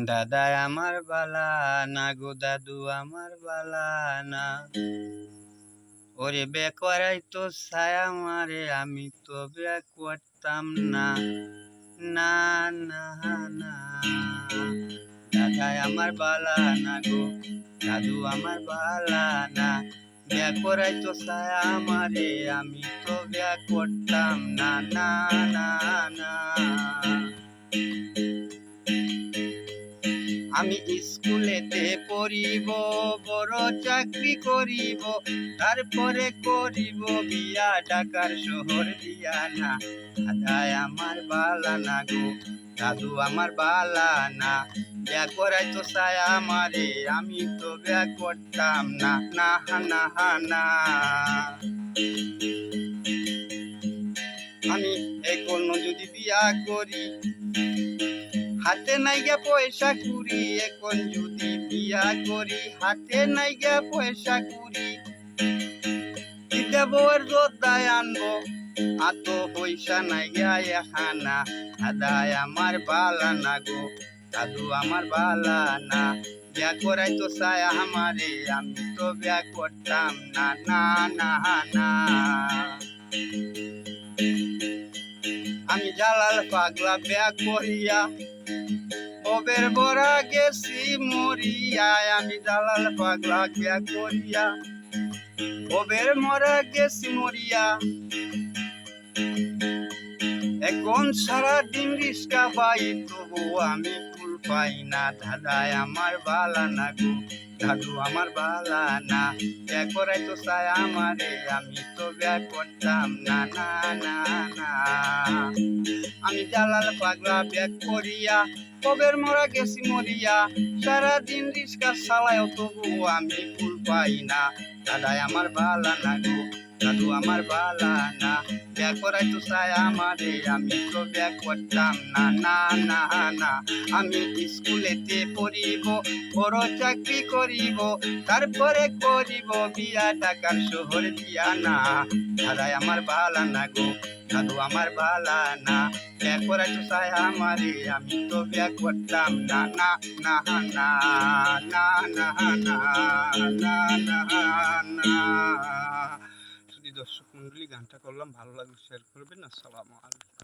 দাদা আমার বালা না গো দাদু আমার বালা না, ওরে বে করাই তো ছায়া মারে আমি তো বে করতাম না না না না। দাদা আমার বালা না গো দাদু আমার বালা না, বিয়া করাই তো ছায়া মারে আমি তো বিয়া করতাম না না না না। আমি স্কুলেতে পড়িব, বড় চাকরি করিব, তারপরে করিব বিয়া ঢাকার শহর দিয়া না। দাদাই আমার বালা না গো দাদু আমার বালা না, বিয়া করাই তো ছায়া আমারে আমি তো বিয়া করতাম না না না না। আমি এখন যদি বিয়া করি, হাতে নাই গা পয়সা কুড়ি, এখন যদি বিয়া করি হাতে নাই গা পয়সা কুড়ি, বউয়ের যোদ্ধায় আনবো আত পয়সা নাই গা এখানা। দাদাই আমার বালা না গো দাদু আমার বালা না, বিয়া করাই তো চায় আমারে আমি তো বিয়া করতাম না না না না। আমি জালাল পাগলা বিয়া করিয়া ববের বরা গেছি মরিয়া, আমি জালাল পাগলা বিয়া করিয়া ববের মরা গেছি মরিয়া। এখন সারাদিন রিস্কা পাই তবু আমি ফুল পাই না। দাদাই আমার বালা না গো দাদু আমার বালা না, বিয়া করাই তো চায় আমারে আমি তো বিয়া করতাম না না না না। আমি জালাল পাগলা বিয়া করিয়া ববের মরা গেছি মরিয়া, সারাদিন রিস্কা চালায় তবু আমি ফুল পাই না। দাদাই আমার বালা না গো দাদু আমার বালা না, বিয়া করাই তো চায় আমারে আমি তো বিয়া করতাম না না না না। আমি স্কুলেতে পড়িব, বড় চাকরি করিব, তারপরে করিব বিয়া ঢাকার শহর দিয়া না। দাদাই আমার বালা না গো দাদু আমার বালা না, বিয়া করাই তো চায় আমারে আমি তো বিয়া করতাম না না না না না না না না না না। যদি দর্শক মন্ডলী গানটা করলাম ভালো লাগলে শেয়ার করবেন। আসসালামু আলাইকুম।